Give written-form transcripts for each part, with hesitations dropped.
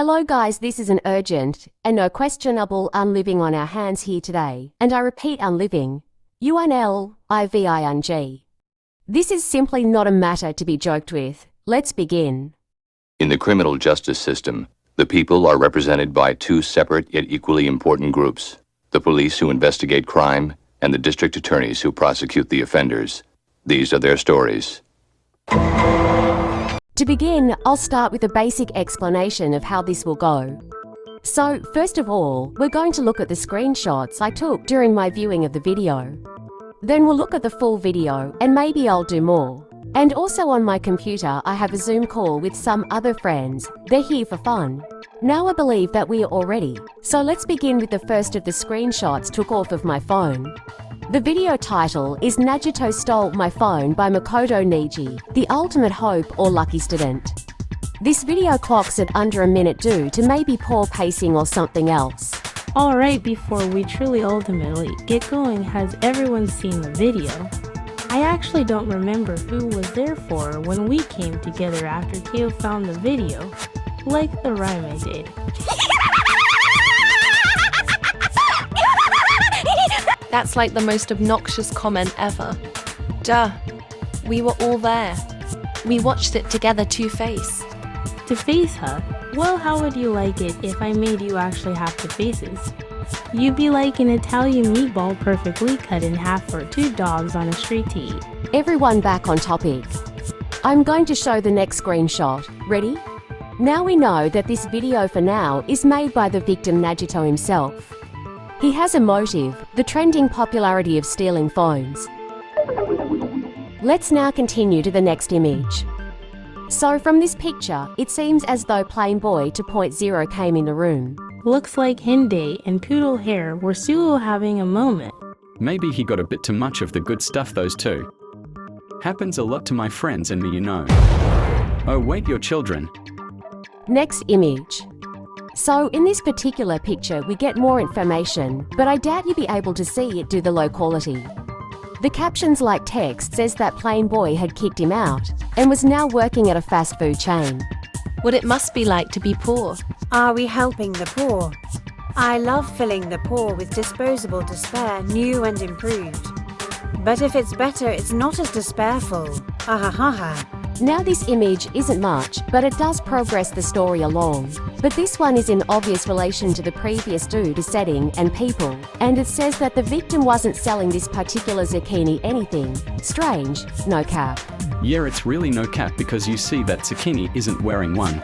Hello guys, this is an urgent and no questionable unliving on our hands here today, and I repeat unliving, UNLIVING. This is simply not a matter to be joked with. Let's begin. In the criminal justice system, the people are represented by two separate yet equally important groups: the police who investigate crime and the district attorneys who prosecute the offenders. These are their stories. To begin, I'll start with a basic explanation of how this will go. So, first of all, we're going to look at the screenshots I took during my viewing of the video. Then we'll look at the full video, and maybe I'll do more. And also on my computer, I have a Zoom call with some other friends. They're here for fun. Now I believe that we are all ready. So let's begin with the first of the screenshots took off of my phone. The video title is Nagito Stole My Phone by Makoto Niji, the ultimate hope or lucky student. This video clocks at under a minute due to maybe poor pacing or something else. Alright, before we truly ultimately get going, has everyone seen the video? I actually don't remember who was there for when we came together after Keo found the video, like the rhyme I did. That's like the most obnoxious comment ever. Duh. We were all there. We watched it together to face. To face her? Well, how would you like it if I made you actually have the faces? You'd be like an Italian meatball perfectly cut in half for two dogs on a street to eat. Everyone back on topic. I'm going to show the next screenshot. Ready? Now we know that this video for now is made by the victim Nagito himself. He has a motive, the trending popularity of stealing phones. Let's now continue to the next image. So from this picture, it seems as though Plain Boy 2.0 came in the room. Looks like Hinde and Poodle Hair were solo having a moment. Maybe he got a bit too much of the good stuff, those two. Happens a lot to my friends and me, you know. Oh wait, your children. Next image. So in this particular picture we get more information, but I doubt you'll be able to see it due to the low quality. The captions like text says that Plain Boy had kicked him out and was now working at a fast food chain. What it must be like to be poor. Are we helping the poor? I love filling the poor with disposable despair, new and improved. But if it's better, it's not as despairful. Ha ha ha ha. Now this image isn't much, but it does progress the story along. But this one is in obvious relation to the previous due to setting and people, and it says that the victim wasn't selling this particular zucchini anything. Strange, no cap. Yeah, it's really no cap because you see that zucchini isn't wearing one.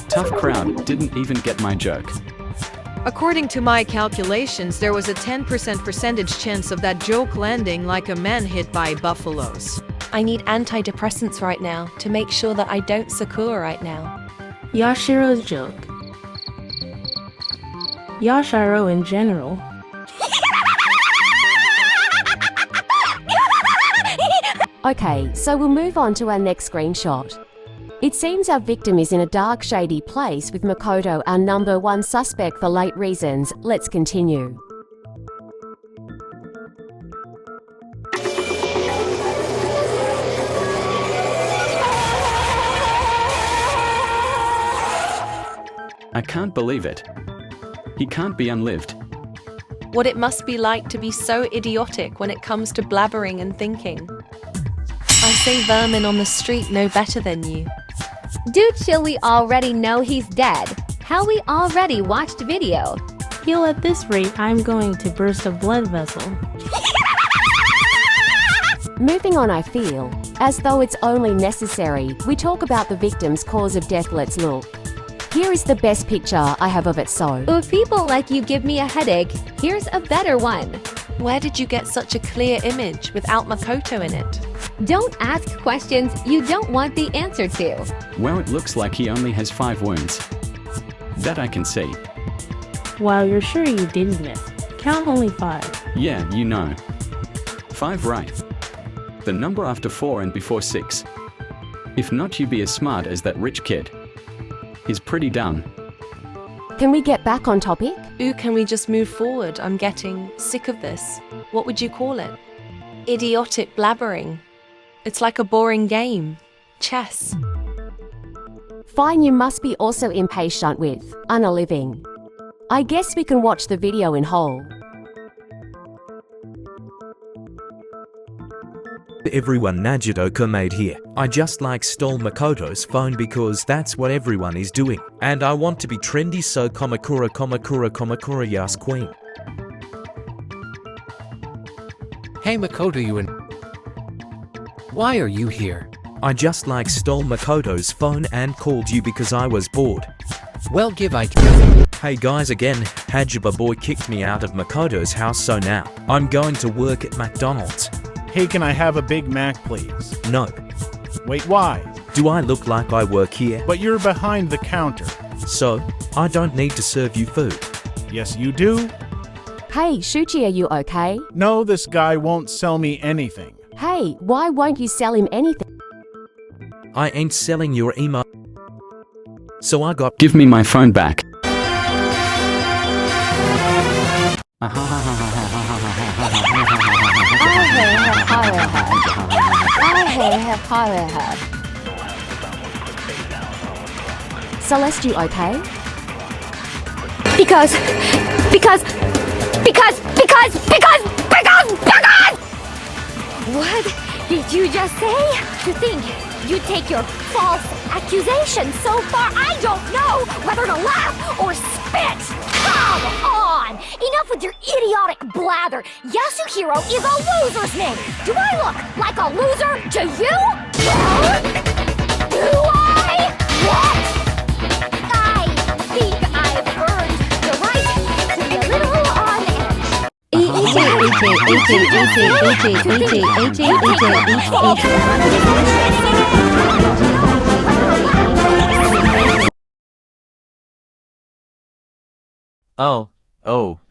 Tough crowd didn't even get my joke. According to my calculations, there was a 10% percentage chance of that joke landing like a man hit by buffaloes. I need antidepressants right now to make sure that I don't Sakura right now. Yashiro's joke. Yashiro in general. Okay, so we'll move on to our next screenshot. It seems our victim is in a dark, shady place with Makoto, our number one suspect for late reasons. Let's continue. I can't believe it. He can't be unlived. What it must be like to be so idiotic when it comes to blabbering and thinking. I say vermin on the street know better than you. Dude, chill, we already know he's dead. How we already watched video. Heal, at this rate, I'm going to burst a blood vessel. Moving on, I feel as though it's only necessary we talk about the victim's cause of death. Let's look. Here is the best picture I have of it. So, If people like you give me a headache, here's a better one. Where did you get such a clear image without Makoto in it? Don't ask questions you don't want the answer to. Well, it looks like he only has 5 wounds. That I can see. Wow, you're sure you didn't miss. Count only 5. Yeah, you know. 5 right. The number after 4 and before 6. If not, you be as smart as that rich kid. He's pretty dumb. Can we get back on topic? Ooh, can we just move forward? I'm getting sick of this. What would you call it? Idiotic blabbering. It's like a boring game. Chess. Fine, you must be also impatient with Anna living. I guess we can watch the video in whole. Everyone, Nagito made here. I just stole Makoto's phone because that's what everyone is doing. And I want to be trendy, so Komakura yas queen. Hey Makoto, why are you here? I just stole Makoto's phone and called you because I was bored. Well, Hey guys, again, Hajaba boy kicked me out of Makoto's house, so now I'm going to work at McDonald's. Hey, can I have a Big Mac, please? No. Wait, why? Do I look like I work here? But you're behind the counter. So, I don't need to serve you food. Yes, you do. Hey, Shuchi, are you okay? No, this guy won't sell me anything. Hey, why won't you sell him anything? I ain't selling your emo. So I got. Give me my phone back. Celeste, you okay? Because. What did you just say? To think you take your false accusation so far, I don't know whether to laugh or spit. Come on! Enough with your idiotic blather. Yasuhiro is a loser's name. Do I look like a loser to you? Do I? What? I think I've earned the right to be a little on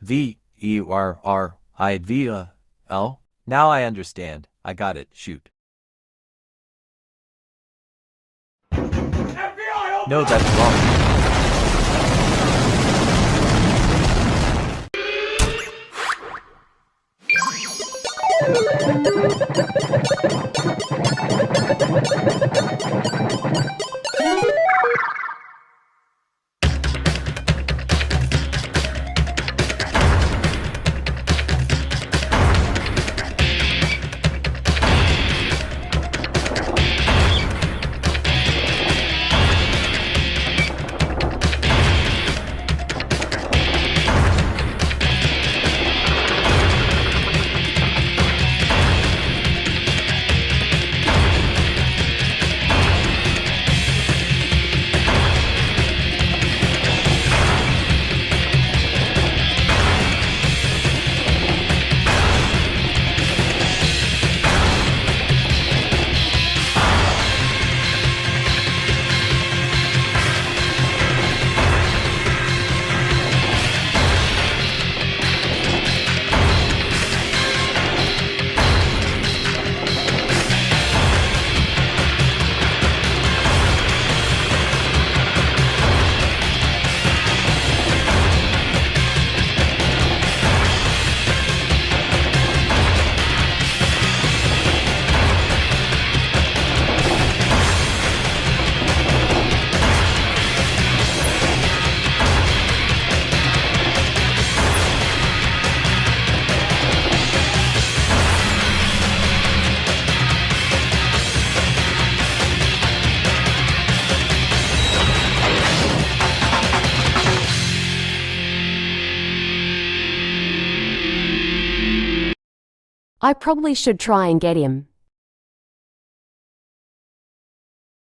V-E-R-R-I-V-L? Now I understand. I got it. Shoot. No, that's wrong. I probably should try and get him.